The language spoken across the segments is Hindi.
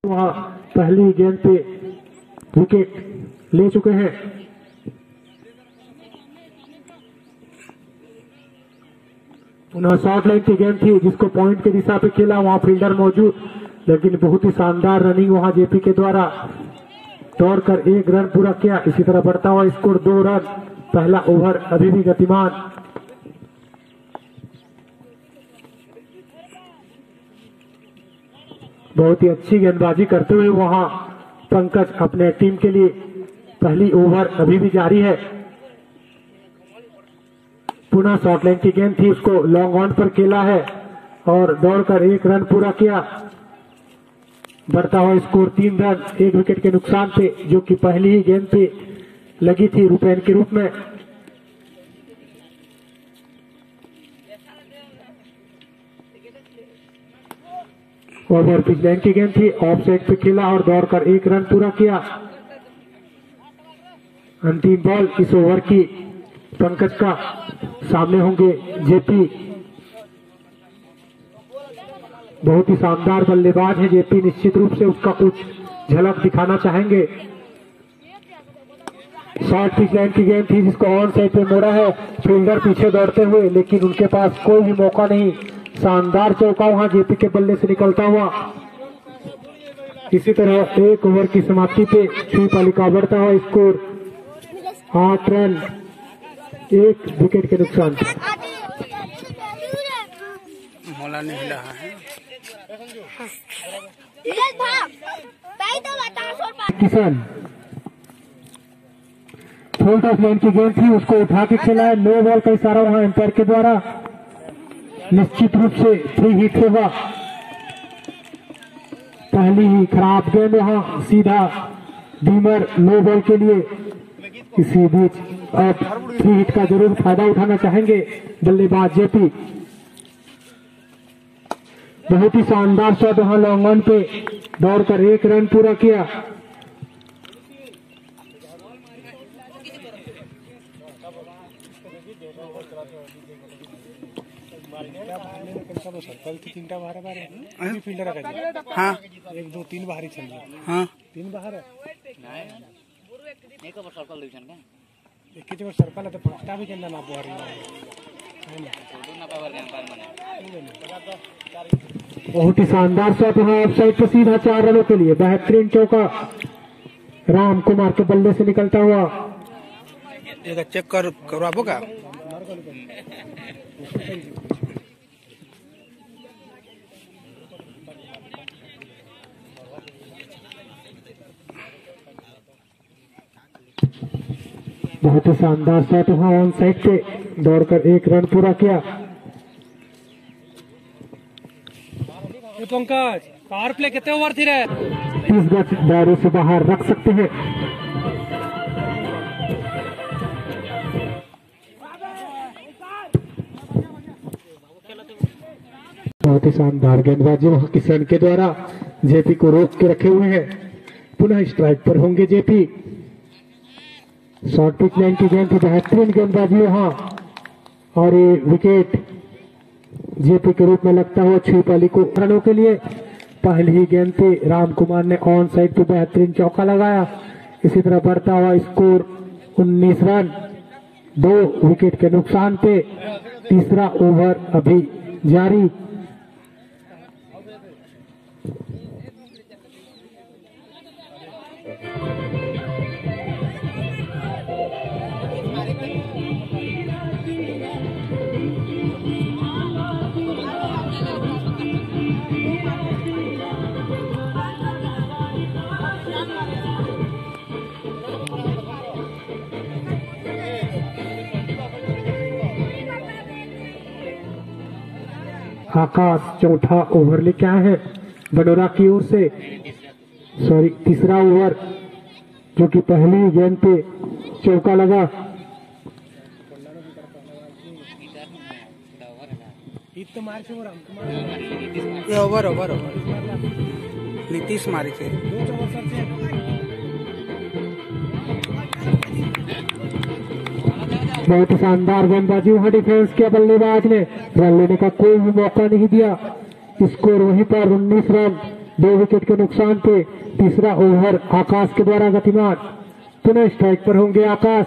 वहां पहली गेंद पे विकेट ले चुके हैं। पुनः शॉर्ट लाइन की गेंद थी जिसको पॉइंट की दिशा पे खेला, वहां फील्डर मौजूद, लेकिन बहुत ही शानदार रनिंग वहां जेपी के द्वारा दौड़कर 1 रन पूरा किया। इसी तरह बढ़ता हुआ स्कोर 2 रन। पहला ओवर अभी भी गतिमान। बहुत ही अच्छी गेंदबाजी करते हुए वहां पंकज अपने टीम के लिए। पहली ओवर अभी भी जारी है। पुनः शॉर्ट लाइन की गेंद थी, उसको लॉन्ग ऑन पर खेला है और दौड़कर 1 रन पूरा किया। बढ़ता हुआ स्कोर 3 रन 1 विकेट के नुकसान पे, जो कि पहली ही गेंद पे लगी थी रुपैन के रूप में। ओवर पिच लाइन की गेंद थी, ऑफ साइड पे खेला और दौड़कर 1 रन पूरा किया। अंतिम बॉल इस ओवर की पंकज का सामने होंगे जेपी। बहुत ही शानदार बल्लेबाज है जेपी, निश्चित रूप से उसका कुछ झलक दिखाना चाहेंगे। शॉर्ट पिच लाइन की गेंद थी जिसको ऑन साइड पे मोड़ा है, फील्डर पीछे दौड़ते हुए, लेकिन उनके पास कोई भी मौका नहीं। शानदार चौका वहां जेपी के बल्ले से निकलता हुआ। इसी तरह 1 ओवर की समाप्ति पे छुई पाली का बढ़ता हुआ स्कोर 8 रन 1 विकेट के नुकसान। किसान फोल्ड ऑफ लाइन की गेंद थी, उसको उठा के खेला है। नो बॉल का इशारा वहां एम्पायर के द्वारा। निश्चित रूप से 3 हिट होगा। पहली ही खराब गेंद वहां सीधा बीमर नो बॉल के लिए। इसी बीच अब 3 हिट का जरूर फायदा उठाना चाहेंगे बल्लेबाज जेपी। बहुत ही शानदार शॉट वहां लॉन्ग ऑन पे दौड़कर 1 रन पूरा किया। सर्कल की 3टा बाहर बाहर फील्डर हाँ 1 2 3 बाहर ही चल रहा हाँ 3 बाहर है एक ओवर सर्कल डिवीजन का एक ही सर्कल है तो फर्स्ट भी खेलना ना बाहर बहुत ही शानदार शॉट वहां ऑफ साइड पे सीधा 4 रनों के लिए। बेहतरीन चौका राम कुमार के बल्ले से निकलता हुआ। एक चेक करवाबो का बहुत ही शानदार शॉट वहां ऑन साइड पे दौड़कर 1 रन पूरा किया। पंकज पावर प्ले कितने ओवर थी रे? 30 गज दायरे से बाहर रख सकते हैं। बहुत ही शानदार गेंदबाजी वहां किशन के द्वारा जेपी को रोक के रखे हुए हैं। पुनः स्ट्राइक पर होंगे जेपी। शॉर्ट पिच लाइन की गेंद थी, बेहतरीन गेंदबाजी वहां और ये विकेट जेपी के रूप में लगता हुआ छुई पाली को रनों के लिए। पहली ही गेंद पे राम कुमार ने ऑन साइड पे बेहतरीन चौका लगाया। इसी तरह बढ़ता हुआ स्कोर 19 रन 2 विकेट के नुकसान पे। तीसरा ओवर अभी जारी। आकाश चौथा ओवर लेके आए हैं बडोरा की ओर से। सॉरी, तीसरा ओवर, जो कि पहली गेंद पे चौका लगा। ओवर ओवर नीतीश मारी थे। बहुत शानदार गेंदबाजी वहां डिफेंस किया बल्लेबाज ने, रन लेने का कोई भी मौका नहीं दिया। स्कोर वहीं पर 19 रन 2 विकेट के नुकसान पे। तीसरा ओवर आकाश के द्वारा गतिमान, पुनः स्ट्राइक पर होंगे आकाश।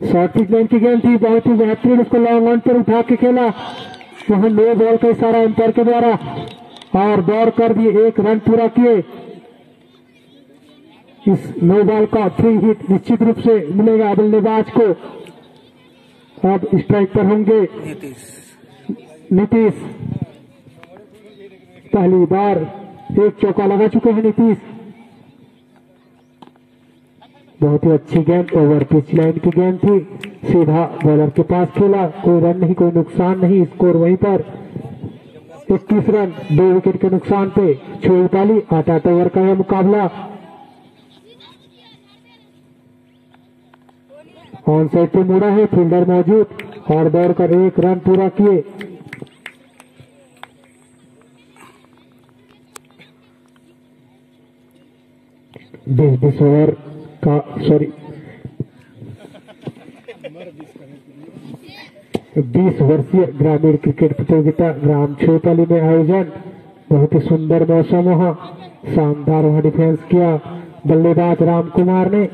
शॉर्ट पिच लाइन की गेंद थी, बहुत ही बेहतरीन, उसको लॉन्ग ऑन पर उठा के खेला, वहां नो बॉल का इशारा एम्पायर के द्वारा और दौड़ कर दिए, 1 रन पूरा किए। इस नो बॉल का 3 हिट निश्चित रूप से मिलेगा बल्लेबाज को। अब स्ट्राइक पर होंगे नीतीश, पहली बार 1 चौका लगा चुके हैं नीतीश। बहुत ही अच्छी गेंद, ओवर पिच लाइन की गेंद थी, सीधा बॉलर के पास खेला, कोई रन नहीं, कोई नुकसान नहीं, स्कोर वहीं पर 21 रन 2 विकेट के नुकसान पे। 6 पाली 8 ओवर का यह मुकाबला। ऑन साइड पे मुड़ा है, फील्डर मौजूद और दौड़कर 1 रन पूरा किए। बीस ओवर का 20 वर्षीय ग्रामीण क्रिकेट प्रतियोगिता ग्राम छेपाली में आयोजन। बहुत ही सुंदर मौसम, वहां शानदार वहां डिफेंस किया बल्लेबाज राम कुमार ने,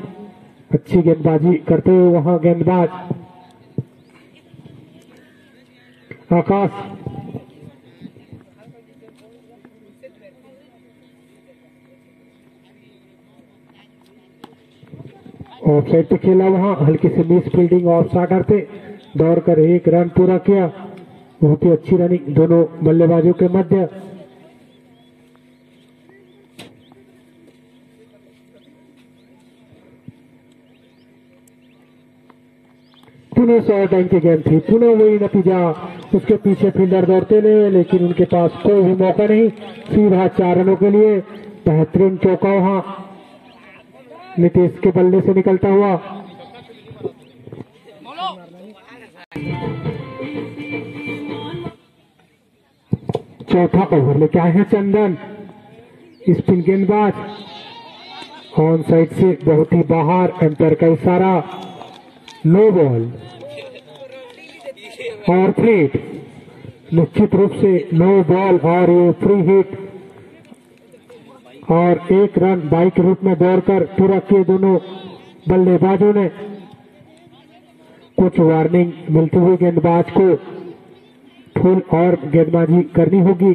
अच्छी गेंदबाजी करते हुए वहां गेंदबाज आकाश। ऑफ साइड पे खेला, वहां हल्की से मिस फील्डिंग ऑफ स्टार्टर पे, दौड़कर 1 रन पूरा किया। बहुत ही अच्छी रनिंग दोनों बल्लेबाजों के मध्य। पुनः शॉर्ट लाइन की गेंद थी, पुनः वही नतीजा, उसके पीछे फील्डर दौड़ते रहे लेकिन उनके पास कोई भी मौका नहीं, सीधा 4 रनों के लिए। बेहतरीन चौका वहां नीतीश के बल्ले से निकलता हुआ। चौथा ओवर लेके आए हैं चंदन, स्पिन गेंदबाज, ऑन साइड से बहुत ही बाहर, एम्पायर का इशारा, नो बॉल और फ्री हिट, निश्चित रूप से नो बॉल और ये फ्री हिट और 1 रन बाइक के रूप में दौड़कर पूरा किए दोनों बल्लेबाजों ने। कुछ वार्निंग मिलते हुए गेंदबाज को फुल और गेंदबाजी करनी होगी।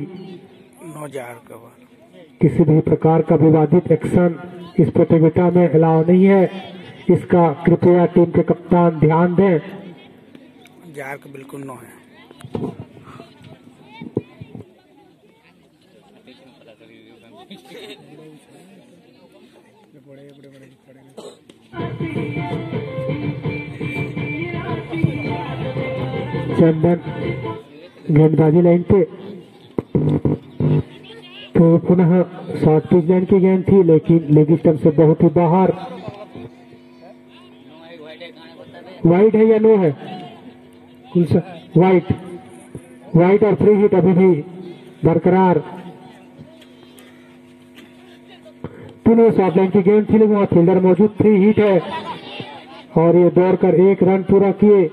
किसी भी प्रकार का विवादित एक्शन इस प्रतियोगिता में अलाउ नहीं है, इसका कृपया टीम के कप्तान ध्यान दें। जार का बिल्कुल नो है। चंदन गेंदबाजी लाइन पे, तो पुनः शॉर्ट पिच लाइन की गेंद थी लेकिन लेग स्टंप से बहुत ही बाहर। वाइड है या नो है? वाइट, वाइट और फ्री हिट अभी भी बरकरार। पुनः शॉर्ट लाइन की गेंद थी, वहां फील्डर मौजूद, फ्री हिट है और ये दौड़कर 1 रन पूरा किए।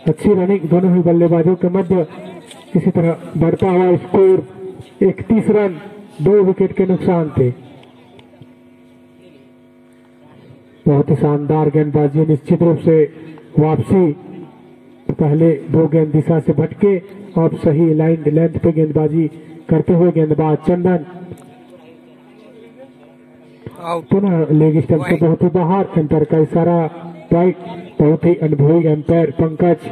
अच्छी रनिंग दोनों ही बल्लेबाजों के मध्य। इसी तरह बढ़ता हुआ स्कोर 31 रन 2 विकेट के नुकसान पे। बहुत ही शानदार गेंदबाजी, निश्चित रूप से वापसी, पहले 2 गेंद दिशा से भटके, अब सही लाइन लेंथ पे गेंदबाजी करते हुए गेंदबाज चंदन, पुनः लेग स्टंप से बहुत ही बाहर, एम्पायर का इशारा राइट। बहुत ही अनुभवी एम्पायर पंकज।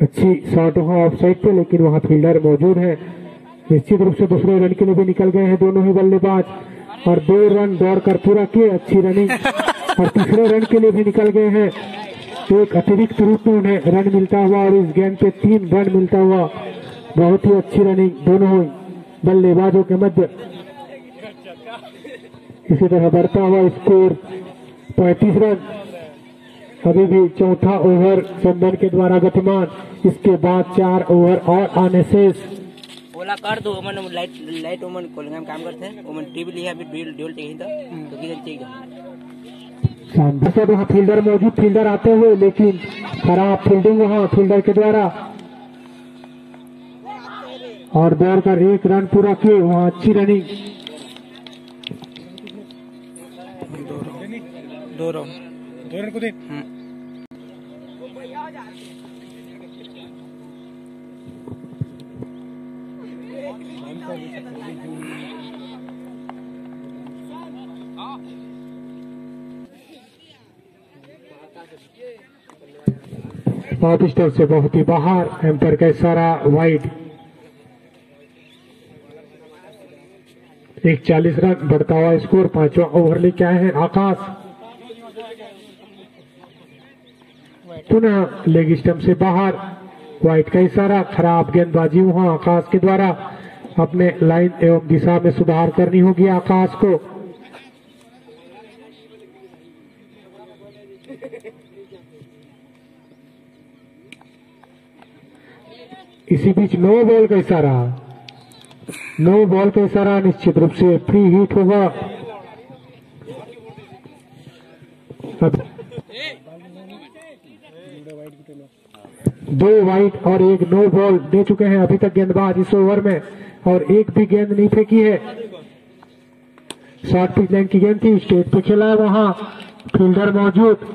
अच्छी शॉट वहां ऑफ साइड पे लेकिन वहां फील्डर मौजूद है। निश्चित रूप से दूसरे रन के लिए भी निकल गए हैं दोनों ही बल्लेबाज और 2 रन दौड़कर पूरा किए। अच्छी रनिंग और तीसरे रन के लिए भी निकल गए हैं। एक अतिरिक्त रूप में उन्हें रन मिलता हुआ और इस गेंद पे 3 रन मिलता हुआ। बहुत ही अच्छी रनिंग दोनों बल्लेबाजों के मध्य। इसी तरह बढ़ता हुआ स्कोर 35 रन। अभी भी चौथा ओवर चंदन के द्वारा गतिमान, इसके बाद 4 ओवर और आने से ओला कर दो। ओमन लाइट ओमन कोलंगा में काम करते हैं। ओमन टीवी लिया अभी ड्यूल चाहिए था तो किधर चाहिए। शानदार वहाँ फील्डर मौजूद, फील्डर आते हुए, लेकिन खराब फील्डिंग वहाँ फील्डर के द्वारा, और दौड़कर 1 रन पूरा किए। वहाँ अच्छी रनिंग। 2 रन को दे। ऑफ स्टंप से बहुत ही बाहर, एम्पायर का इशारा वाइड। 41 रन बढ़ता हुआ स्कोर। 5वां ओवर लेके आए हैं आकाश। पुनः लेग स्टंप से बाहर, वाइड का इशारा। खराब गेंदबाजी वहां आकाश के द्वारा। अपने लाइन एवं दिशा में सुधार करनी होगी आकाश को। इसी बीच नो बॉल का इशारा, नो बॉल का इशारा निश्चित रूप से फ्री हिट होगा। अब 2 वाइड और 1 नो बॉल दे चुके हैं अभी तक गेंदबाज इस ओवर में, और एक भी गेंद नहीं फेंकी है। शॉर्ट पिच लाइन की गेंद थी, स्टेट पे खेला है वहां फील्डर मौजूद,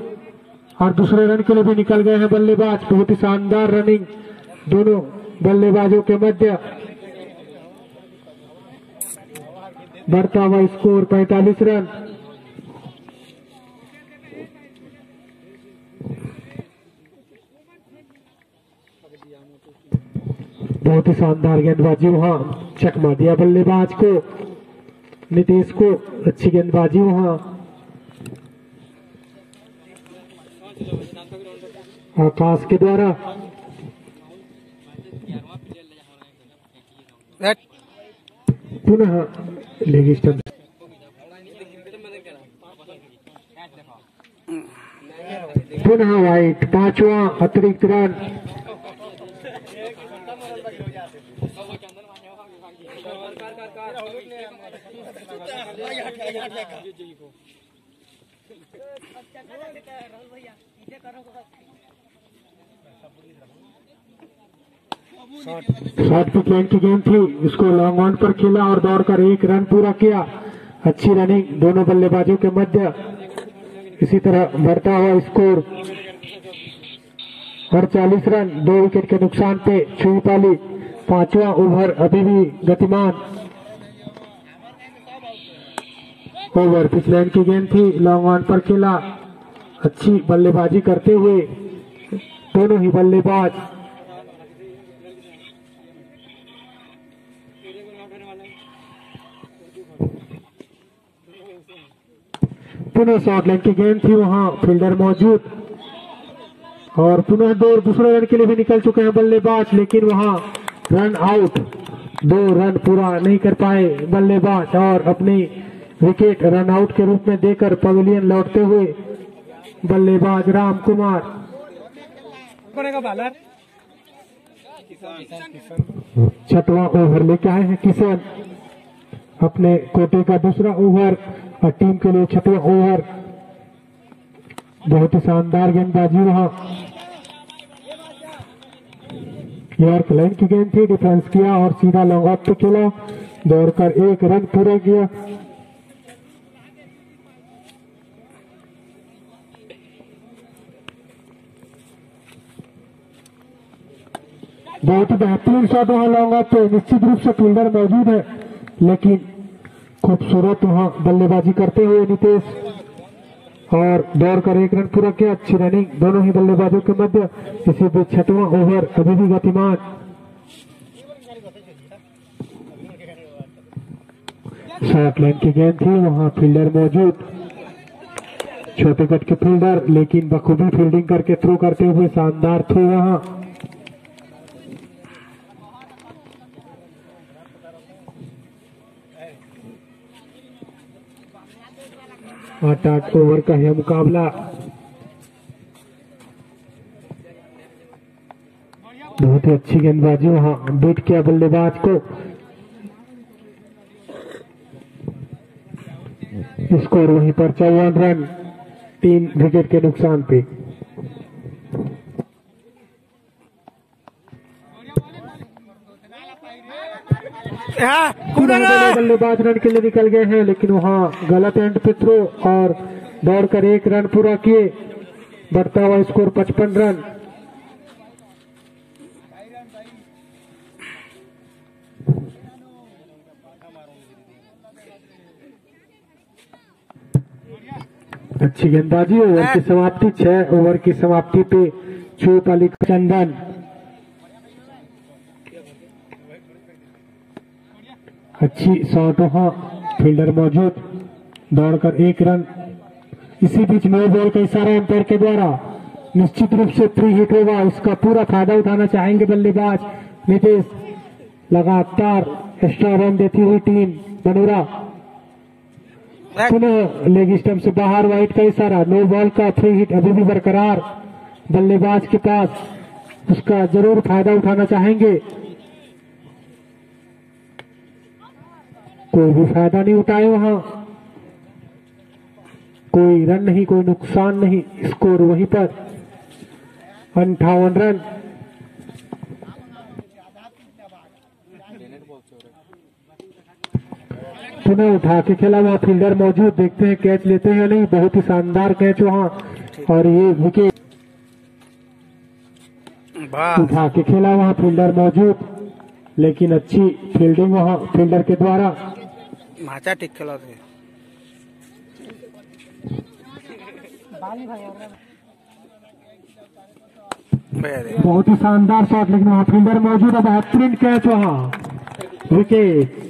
और दूसरे रन के लिए भी निकल गए हैं बल्लेबाज। बहुत ही शानदार रनिंग दोनों बल्लेबाजों के मध्य। बढ़ता हुआ स्कोर 45 रन। बहुत ही शानदार गेंदबाजी वहां, चकमा दिया बल्लेबाज को, नीतीश को। अच्छी गेंदबाजी वहां आकाश के द्वारा। पुनः लेग स्टंप, पुनः वाइड। 5वां अतिरिक्त रन। शॉर्ट पिच लाइन की गेंद थी, इसको लॉन्ग ऑन पर खेला और दौड़कर 1 रन पूरा किया। अच्छी रनिंग दोनों बल्लेबाजों के मध्य। इसी तरह बढ़ता हुआ स्कोर 48 रन। 2 विकेट के नुकसान पे शिवपाली। 5वां ओवर अभी भी गतिमान। ओवर पिच लाइन की गेंद थी, लॉन्ग ऑन पर खेला। अच्छी बल्लेबाजी करते हुए दोनों ही बल्लेबाज। पुनः शॉर्ट लाइन की गेंद थी, वहां फील्डर मौजूद, और पुनः दूसरे रन के लिए भी निकल चुके हैं बल्लेबाज, लेकिन वहां रन आउट। 2 रन पूरा नहीं कर पाए बल्लेबाज, और अपनी विकेट रन आउट के रूप में देकर पवेलियन लौटते हुए बल्लेबाज राम कुमार। बालर 6वां ओवर लेके आए हैं किशन। अपने कोटे का दूसरा ओवर और टीम के लिए 6वां ओवर। बहुत ही शानदार गेंदबाजी वहां। यॉर्क लाइन की गेंद थी, डिफेंस किया और सीधा लॉन्ग ऑफ पे खेला। दौड़कर 1 रन पूरा किया। बहुत ही बेहतरीन शॉट वहां लॉन्ग ऑफ पे। निश्चित रूप से फील्डर मौजूद है, लेकिन खूबसूरत वहां बल्लेबाजी करते हुए नीतीश, और दौड़कर 1 रन पूरा किया। अच्छी रनिंग दोनों ही बल्लेबाजों के मध्य। इसी बीच 6वां ओवर अभी भी गतिमान। शॉर्ट लाइन की गेंद थी, वहां फील्डर मौजूद, छोटे कट के फील्डर, लेकिन बखूबी फील्डिंग करके थ्रो करते हुए शानदार थ्रो वहां। 8 ओवर का है मुकाबला। बहुत ही अच्छी गेंदबाजी वहां, बीट किया बल्लेबाज को। स्कोर वहीं पर 54 रन। 3 विकेट के नुकसान पे। बल्लेबाज रन के लिए निकल गए हैं, लेकिन वहां गलत एंड पे थ्रो और दौड़कर 1 रन पूरा किए। बढ़ता हुआ स्कोर 55 रन। अच्छी गेंदबाजी। ओवर की समाप्ति 6 ओवर की समाप्ति पे छुपाली चंदन। अच्छी शॉट, वहां फील्डर मौजूद, दौड़कर 1 रन। इसी बीच नो बॉल का इशारा अंपायर के द्वारा। निश्चित रूप से 3 हिट होगा, उसका पूरा फायदा उठाना चाहेंगे बल्लेबाज नितेश। लगातार एक्स्ट्रा रन देती हुई टीम बनूरा। पुनः लेग स्टंप से बाहर, वाइड का इशारा। नो बॉल का 3 हिट अभी भी बरकरार बल्लेबाज के पास, उसका जरूर फायदा उठाना चाहेंगे। कोई भी फायदा नहीं उठाए, वहां कोई रन नहीं, कोई नुकसान नहीं। स्कोर वहीं पर 58 रन। पुनः उठा के खेला, वहां फील्डर मौजूद। देखते हैं कैच लेते हैं या नहीं। बहुत ही शानदार कैच वहां, और ये विकेट उठा के खेला, वहां फील्डर मौजूद, लेकिन अच्छी फील्डिंग वहां फील्डर के द्वारा। माचा टिक खेला थे। बहुत ही शानदार शॉट, लेकिन वहां फील्डर मौजूद है। बेहतरीन कैच, वहां विकेट।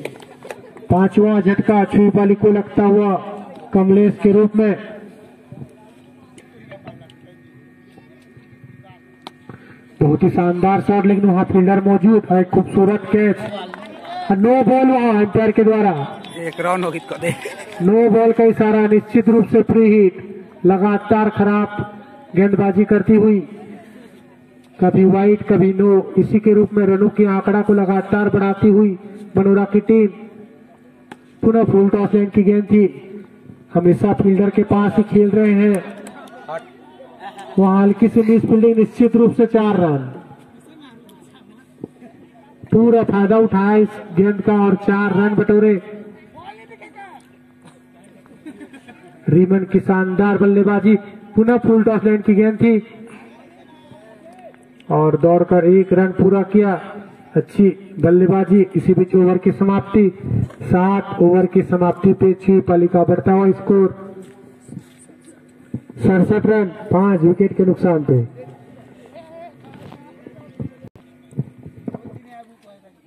5वां झटका छुपाली को लगता हुआ कमलेश के रूप में। बहुत ही शानदार शॉट, लेकिन वहां फील्डर मौजूद है। खूबसूरत कैच। नो बॉल वहां अंपायर के द्वारा। 1 रन होगी तो दे। नो बॉल का इशारा। निश्चित रूप से 3 हिट। लगातार खराब गेंदबाजी करती हुई, कभी वाइड कभी नो, इसी के रूप में रनों के आंकड़ा को लगातार बढ़ाती हुई बनूरा की टीम। पुनः फुल टॉस लाइन की गेंद थी। हमेशा फील्डर के पास ही खेल रहे हैं। वहां हल्की सी मिस फील्डिंग, निश्चित रूप से 4 रन। पूरा फायदा उठाया इस गेंद का और 4 रन बटोरे। रीमन की शानदार बल्लेबाजी। पुनः फुल टॉस लाइन की गेंद थी और दौड़कर 1 रन पूरा किया। अच्छी बल्लेबाजी। इसी बीच ओवर की समाप्ति 7 ओवर की समाप्ति पे छुपाली का बढ़ता हुआ स्कोर 67 रन 5 विकेट के नुकसान पे।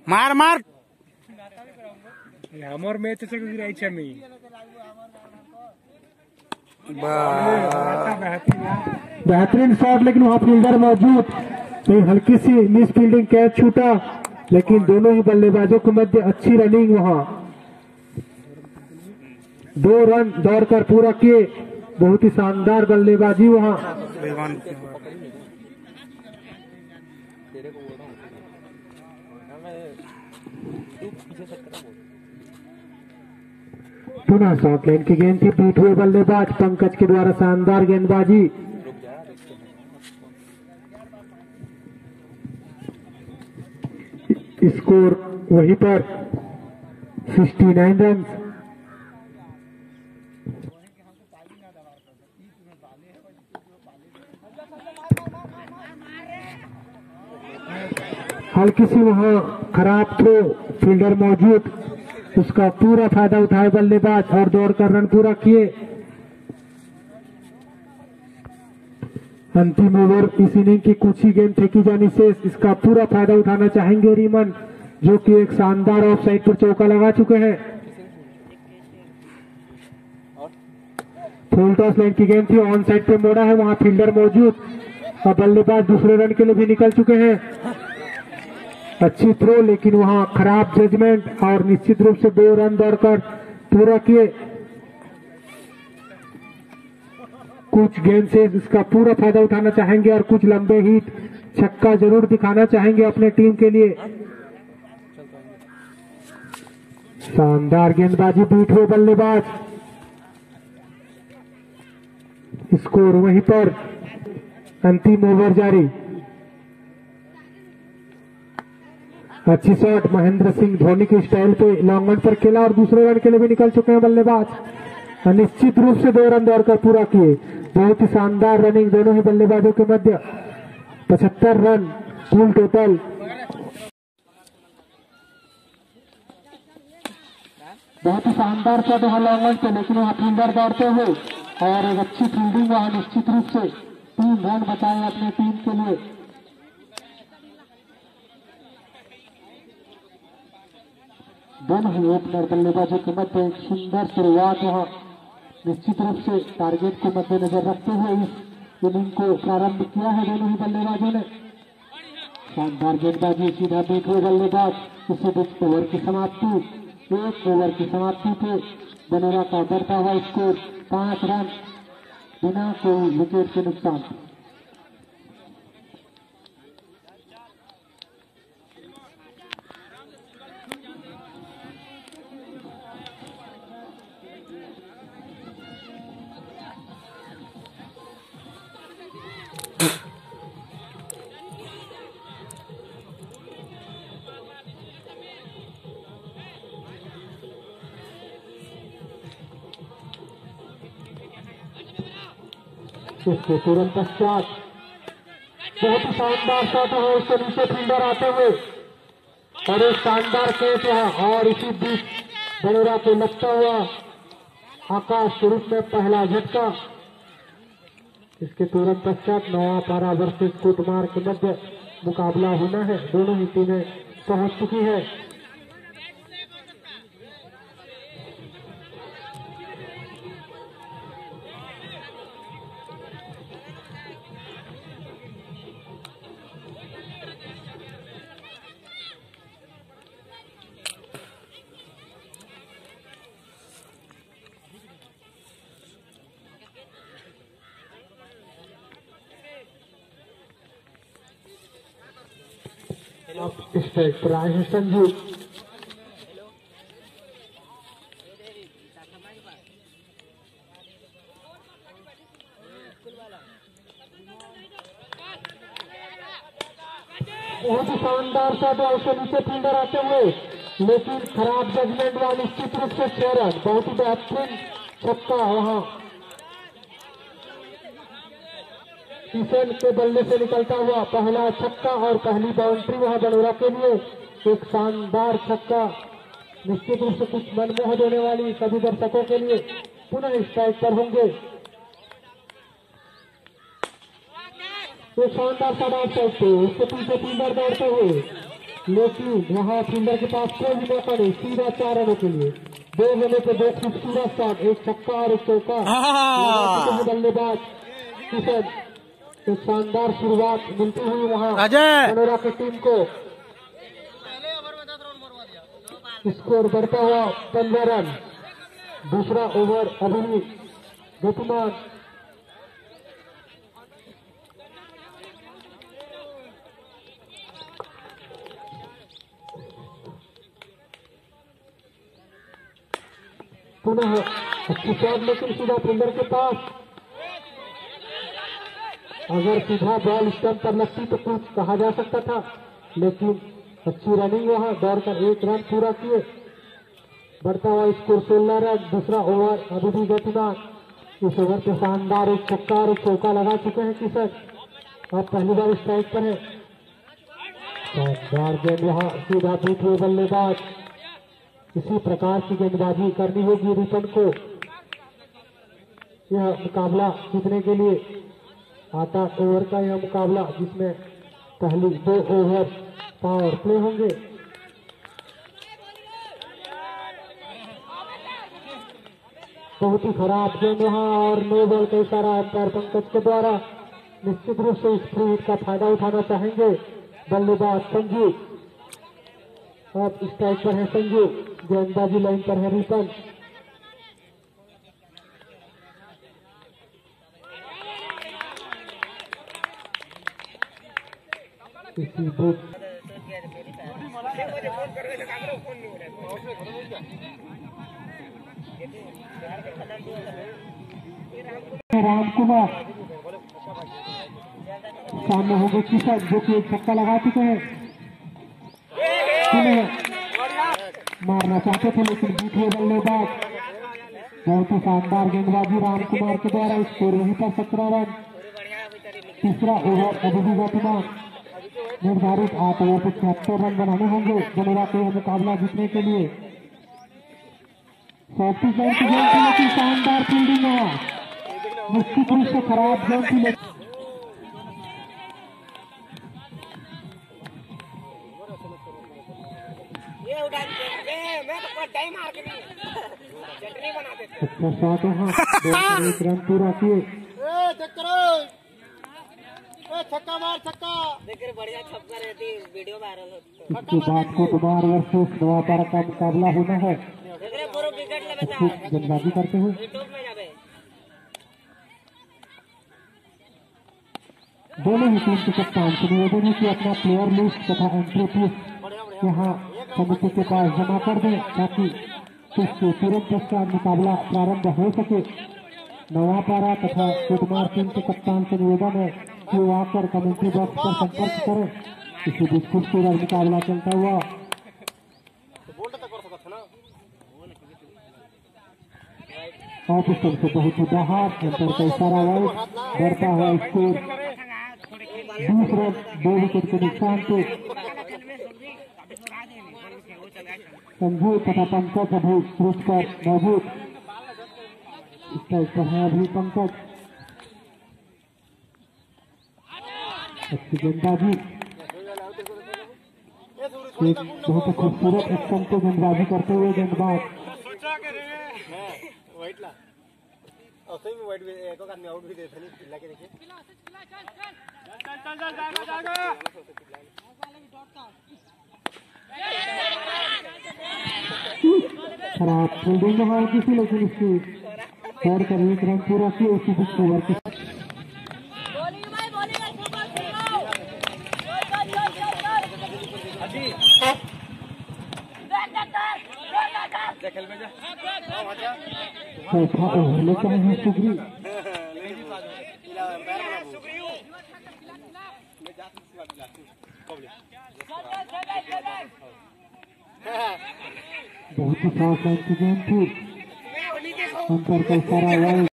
मार मार हमर मैच से गिराई छे मी। बेहतरीन शॉट, लेकिन वहां फील्डर मौजूद। तो हल्की सी मिस फील्डिंग, कैच छूटा, लेकिन दोनों ही बल्लेबाजों के मध्य अच्छी रनिंग। वहां 2 रन दौड़कर पूरा किए। बहुत ही शानदार बल्लेबाजी वहां। पुनः शॉर्ट लाइन की गेंद थी। बीट हुए बल्लेबाज पंकज के द्वारा शानदार गेंदबाजी। स्कोर वहीं पर 69 रन। हल्की सी वहां खराब थ्रो, फील्डर मौजूद, उसका पूरा फायदा उठाए बल्लेबाज और दौड़कर रन पूरा किए। अंतिम ओवर इस इनिंग की कुछ ही गेंद फेंकी जानी शेष। इसका पूरा फायदा उठाना चाहेंगे रीमन, जो कि एक शानदार ऑफ साइड पर चौका लगा चुके हैं। फुल टॉस लाइन की गेंद थी, ऑन साइड पे मोड़ा है, वहां फील्डर मौजूद और बल्लेबाज दूसरे रन के लिए भी निकल चुके हैं। अच्छी थ्रो, लेकिन वहां खराब जजमेंट और निश्चित रूप से 2 रन दौड़कर पूरा किए। कुछ गेंद से इसका पूरा फायदा उठाना चाहेंगे और कुछ लंबे हिट छक्का जरूर दिखाना चाहेंगे अपने टीम के लिए। शानदार गेंदबाजी, बीट हुए बल्लेबाज। स्कोर वहीं पर अंतिम ओवर जारी। अच्छी शॉट महेंद्र सिंह धोनी की स्टाइल पे लॉन्ग रन पर खेला और दूसरे रन के लिए भी निकल चुके हैं बल्लेबाज। निश्चित रूप से 2 रन दौड़कर पूरा किए। बहुत ही शानदार रनिंग दोनों ही बल्लेबाजों के मध्य। 75 रन कुल टोटल। बहुत ही शानदार शॉट वहां लॉन्ग रन पे, लेकिन वहां फील्डर दौड़ते हुए और एक अच्छी फील्डिंग वहां निश्चित रूप से 3 रन बचाए अपने टीम के लिए। दोनों ही ओपनर बल्लेबाजों के मध्य एक सुंदर शुरुआत वहां निश्चित रूप से टारगेट को मद्देनजर रखते हुए इस इनिंग को प्रारंभ किया है दोनों ही बल्लेबाजों ने। शानदार गेंदबाजी, सीधा बीट हुए बल्लेबाज। इसी बीच ओवर की समाप्ति, 1 ओवर की समाप्ति पे बनेरा का बढ़ता हुआ स्कोर 5 रन बिना कोई विकेट के नुकसान। इसके तुरंत पश्चात बहुत ही शानदार शॉट है, उसके नीचे फील्डर आते हुए और एक शानदार कैच है और इसी बीच बनेरा को लगता हुआ आकाश के रूप में पहला झटका। इसके तुरंत पश्चात नवा पारा वर्सेस कोटमार के मध्य मुकाबला होना है। दोनों ही टीमें पहुंच चुकी है। स्ट्राइक पर आए हैं संजू। बहुत ही शानदार शॉट है, उसके नीचे फील्डर आते हुए, लेकिन खराब जजमेंट या निश्चित रूप से 6 रन। बहुत ही बेहतरीन छक्का वहां किशन के बल्ले से निकलता हुआ पहला छक्का और पहली बाउंड्री वहां बनेरा के लिए। एक शानदार छक्का निश्चित रूप से कुछ मनमोह देने वाली सभी दर्शकों के लिए। पुनः स्ट्राइक पर होंगे। एक शानदार शॉट आउटसाइड पे, उसके पीछे फील्डर दौड़ते हुए, लेकिन वहां फील्डर के पास कोई भी मौका नहीं। सीधा 4 रनों के लिए 2 रनों पे 2 खूबसूरत शॉट, एक छक्का और एक चौका। बल्लेबाज किशन एक शानदार शुरुआत मिलती हुई वहां बनेरा की टीम को। स्कोर बढ़ता हुआ 15 रन। दूसरा ओवर अभी भी गतिमान। पुनः अच्छी शॉट, लेकिन सीधा फील्डर के पास। अगर सीधा बॉल स्टंप पर लगती तो कुछ कहा जा सकता था, लेकिन अच्छी रनिंग वहां दौड़कर 1 रन पूरा किए। बढ़ता हुआ स्कोर 16 रन। दूसरा ओवर अभी भी गतिमान। इस ओवर पे शानदार एक छक्का और एक चौका लगा चुके हैं किशन। अब पहली बार स्ट्राइक पर है। शानदार गेंद वहां सीधा बीट हुए बल्लेबाज। इसी प्रकार की गेंदबाजी करनी होगी रिपन को। यह मुकाबला जीतने के लिए 8 ओवर का यह मुकाबला, जिसमें पहली 2 ओवर पावर प्ले होंगे। बहुत ही खराब गेंद वहां और नो बॉल का इशारा अंपायर पंकज के द्वारा। निश्चित रूप से इस फ्री हिट का फायदा उठाना चाहेंगे बल्लेबाज संजू। अब स्ट्राइक पर है संजू, गेंदबाजी लाइन पर है रिपन। इसी बीच राम कुमार, सामने होंगे किशन जो कि एक छक्का लगा चुके हैं। मारना चाहते थे लेकिन जीत हुए बल्लेबाज। बहुत ही शानदार गेंदबाजी राम कुमार के द्वारा। स्कोर वहीं पर 17 रन। तीसरा ओवर अभी भी वर्तमान। निर्धारित 8 ओवर पर 76 रन बनाने होंगे जनरा के मुकाबला जीतने के लिए। शानदार फील्डिंग है, निश्चित रूप से खराब गेंद थी लेकिन अच्छा शॉट है। एक रन पूरा किए। छक्का मार छक्का। बढ़िया छक्का रहती वीडियो वायरल इसके बाद कोटबार वर्सेस नवापारा का मुकाबला होना है गेंदबाजी करते हुए। दोनों ही टीम के कप्तान से निवेदन है कि अपना प्लेयर लिस्ट तथा एंट्री फीस यहाँ समिति के पास जमा कर दें ताकि इसके तुरंत पश्चात मुकाबला प्रारंभ हो सके। नवापारा तथा कोटमार टीम के कप्तान से निवेदन है कि वो आकर कमेंट्री बॉक्स पर संपर्क करें। इसी बीच खूबसूरत मुकाबला चलता हुआ ऑफिसर से बहुत ही बाहर एंटर का इशारा वाइड बढ़ता हुआ स्कोर 20 रन 2 विकेट के नुकसान पे। संजू तथा पंकज अभी क्रीज पर मौजूद। स्ट्राइक पर है अभी पंकज। अच्छी गेंदबाजी, एक बहुत ही खूबसूरत एक्शन को गेंदबाजी करते हुए गेंदबाज खराब फील्डिंग में किसी लेकिन इसकी दौड़ कर एक रन पूरा किया। उसी बीच ओवर की चौथा ओवर लेकर हैं सुग्री। बहुत ही खास लाइन की गेंद थी, अंतर का इशारा वाइड।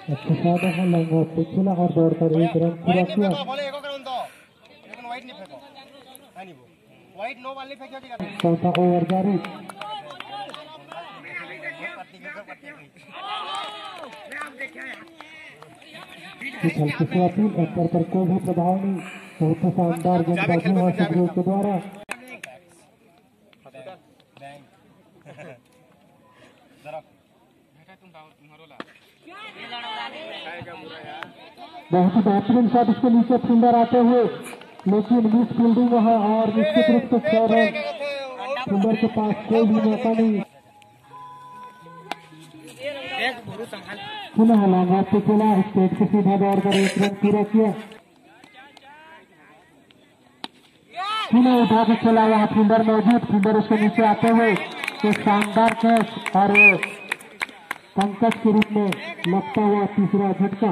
अच्छा शॉट है, लंबा पे खेला और दौड़कर एक रन पूरा किया। चौथा ओवर जारी। हल्की सी अपील, अंतर पर कोई भी प्रभाव नहीं। बहुत ही शानदार गेंदबाजी हुआ सुग्रीव के द्वारा। बहुत ही बेहतरीन शॉट इसके नीचे फील्डर आते हुए लेकिन मिस फील्डिंग है और निश्चित रूप से 6 रन। फील्डर के पास कोई भी मौका नहीं। पुनः लॉन्ग पे खेला, स्टेट से सीधा दौड़कर एक रन पूरा किया। पुनः उठा के खेला, यहाँ फील्डर मौजूद। फील्डर उसके नीचे आते हुए एक शानदार कैच और पंकज के रूप में लगता हुआ तीसरा झटका।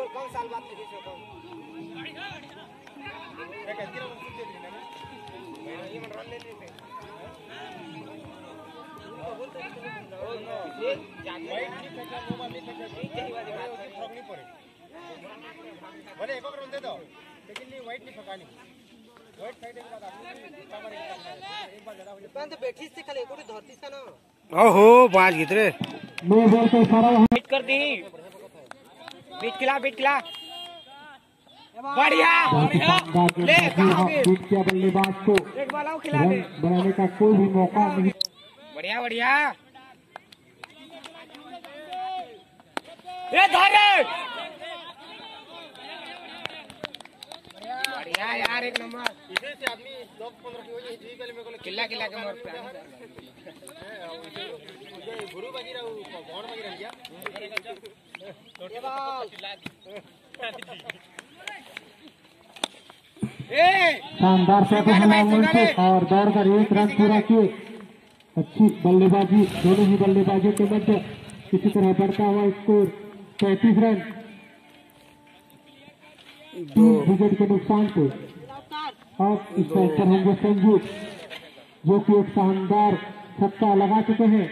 कौन साल बात भले एक रन दे दो लेकिन व्हाइट नहीं फकानी। व्हाइट साइड के बाद एक बार ज्यादा हो जाता है। बैठी से खाली एक धरती से ना ओहो 5 गितरे नो बॉल का इशारा बीट कर दी। बीट खिला बढ़िया ले बीट किया बल्लेबाज को। एक बाल और खिला दे, बनाने का कोई भी मौका नहीं। बढ़िया ये धरे बढ़िया यार एक नंबर इसे से आदमी 10-15 की वजह जी पहले मेरे को किल्ला किल्ला के मोर पे गुरु बागी रहू कौन बागी रह गया ये बॉल शानदार शॉट हमारा से और दौड़कर 1 रन पूरा किए। अच्छी बल्लेबाजी दोनों ही बल्लेबाजों के मध्य किसी तरह बढ़ता हुआ स्कोर 35 रन 3 विकेट के नुकसान पे। अब इस पर होंगे संजू जो कि एक शानदार छक्का लगा चुके हैं।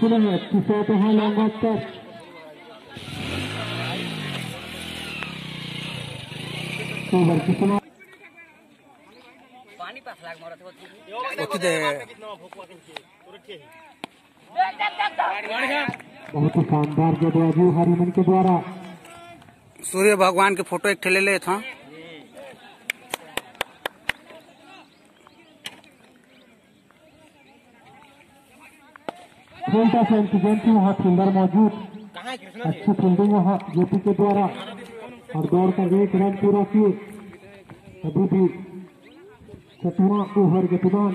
पुनः अच्छी शॉट है लॉन्ग ऑफ पर ओवर की समाप्ति। पानी पास लाग मारत होती बहुत ही शानदार गेंदबाजी हरिमन के द्वारा। सूर्य भगवान के फोटो एक ठेले ले था। खेलता से इंतजाम वहाँ फील्डर मौजूद। अच्छी फील्डिंग वहाँ जेपी के द्वारा और दौड़कर 1 रन पूरा किए। अभी भी 7वां ओवर गतिमान।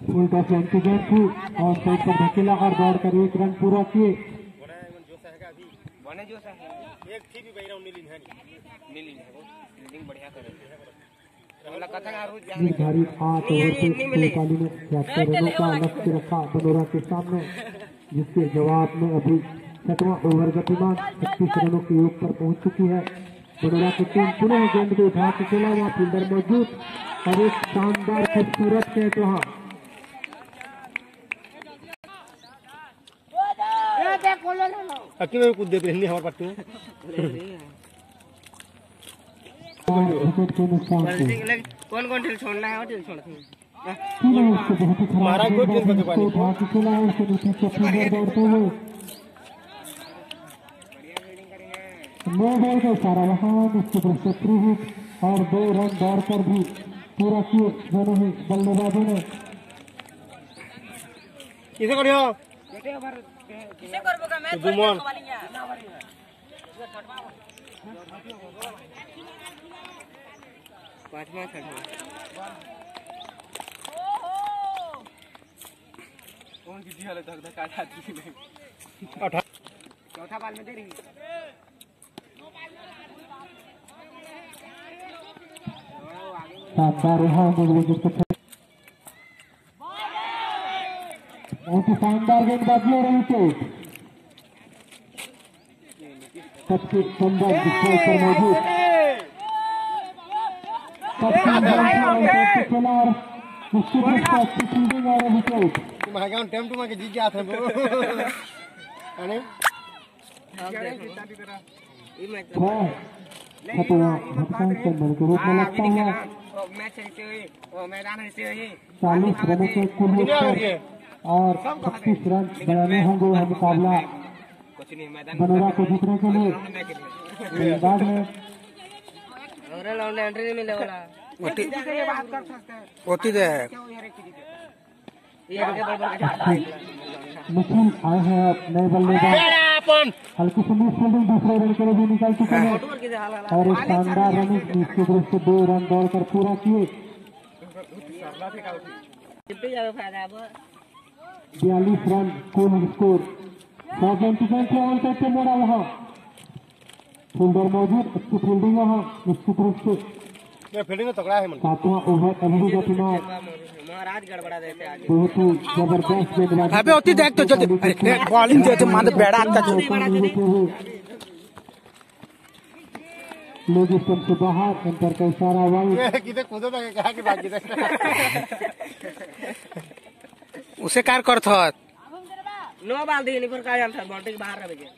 फील्डर से इंतजाम थी और साइड पर धकेला और दौड़कर 1 रन पूरा किए। निर्धारित 8 ओवर से 43 में 76 रनों का लक्ष्य रखा बनोरा के सामने, जिसके जवाब में अभी 7वां ओवर गतिमान 36 रनों के योग पर पहुंच चुकी है। बनोरा की टीम पुनः गेंद को उठा के चला वहाँ फील्डर मौजूद और एक शानदार खूबसूरत कैच वहाँ। में कुछ देते हिंदी हमारे पास विकेट के नुकसान से कौन कौन ढील छोड़ना है और ढील छोड़ना है हमारा कोई टीम को उठा के चला है उसके नीचे से फील्डर दौड़ते हुए नो बॉल का इशारा वहाँ उसके तरफ से फ्री हिट और 2 रन दौड़कर भी पूरा किए दोनों ही बल्लेबाजों ने। किसे करियो किसे करबो का मैच जुमन पांचवा छठवा कौन की दिया धक धक आ जाती है चौथा बॉल में दे रही शानदार रहा बहुत ही शानदार गेंदबाजी हो रही थी। सबसे सुंदर डिस्प्ले पर मौजूद चला और उसके बाद फील्डिंग और विकेट महागाम टाइम टू माके जीत गया था वो अने खतरा भटकाने के रूप में लगता है। मैच ऐसे हुई वो मैदान ऐसे हुई 40 रनों के कुल और 25 रन बनाने होंगे यह मुकाबला बनोरा को जीतने के लिए। बाद में एंट्री नहीं मिले वाला होती है निखिल आए हैं नए बल्लेबाज हल्की सी मिस फील्डिंग दूसरे रन के लिए भी निकल चुके हैं और एक शानदार रनिंग इसकी तरफ से 2 रन दौड़कर पूरा किए। 42 रन कुल स्कोर 120 करके मोड़ा वहाँ फील्डर मौजूद अच्छी फील्डिंग वहाँ निश्चित रूप से फील्डिंग तगड़ा है 7वां ओवर अभी गतिमान महाराज गड़बड़ा देते आज बहुत ही जबरदस्त गेंदबाजी अबे होती देख तो जल्दी बॉलिंग दे तो मान बेड़ा आता लोग स्टंप से बाहर अंतर का इशारा वाई किते कूदो तो कहा कि बाकी उसे कार कर था नो बाल दी नहीं पर का जान था बॉडी के बाहर रह गए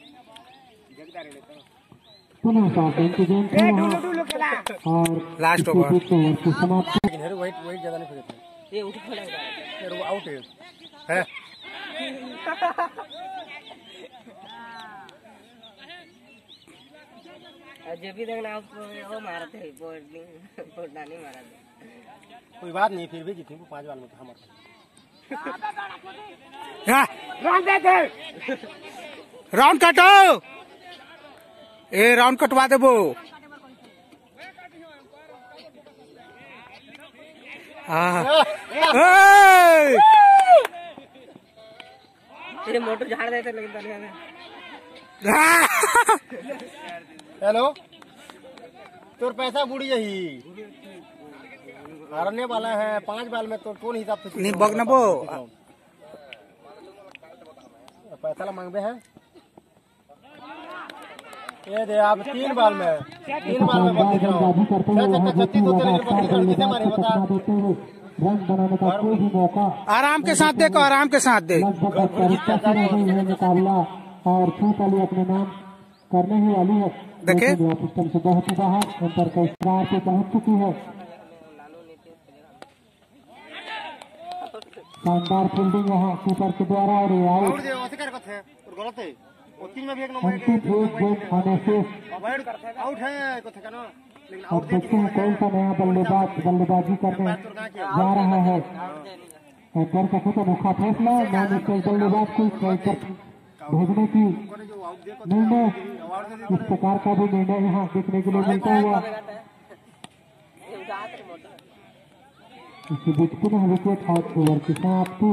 जगदार ले तो पुनः साफ इंतजाम था और लास्ट ओवर की समाप्ति वाइट ज्यादा नहीं फेंकते ये उठ खड़ा है वो आउट है जब भी देखना उसको वो मारते हैं पोटना नहीं मारा कोई बात नहीं, फिर भी जीते 5 बाल में तो हमारे राउंड काटो, ए राउंड कटवा देबो। तेरे मोटर झाड़ देते लेकिन बढ़िया में। हेलो, तोर पैसा बुड़ी यही हारने वाला है 5 बाल में, तो कौन हिसाब से नहीं बगनबो पैसा ला मांगबे हैं। ये दे आप 3 बाल में बग दे रहा हूं। 36 होते लेकिन किसे मारे बता। रन बनाने का कोई भी मौका आराम के साथ देखो, आराम के साथ दे। मुकाबला और छूट वाली अपने नाम करने ही वाली है। देखे सिस्टम से बहुत ही बाहर अंतर का इस्तेमाल पे पहुंच चुकी है। शानदार फील्डिंग यहाँ कीपर के द्वारा और आउट। अंतिम एक गेंद आने से अब देखते हैं कौन सा नया बल्लेबाजी करने जा रहा है। दर्शकों का मुखा फैसला नॉन स्ट्राइक बल्लेबाज को स्ट्राइकर भेजने की निर्णय, इस प्रकार का भी निर्णय यहाँ देखने के लिए मिलता हुआ। इसी बीच पुनः विकेट आउट ओवर की समाप्ति।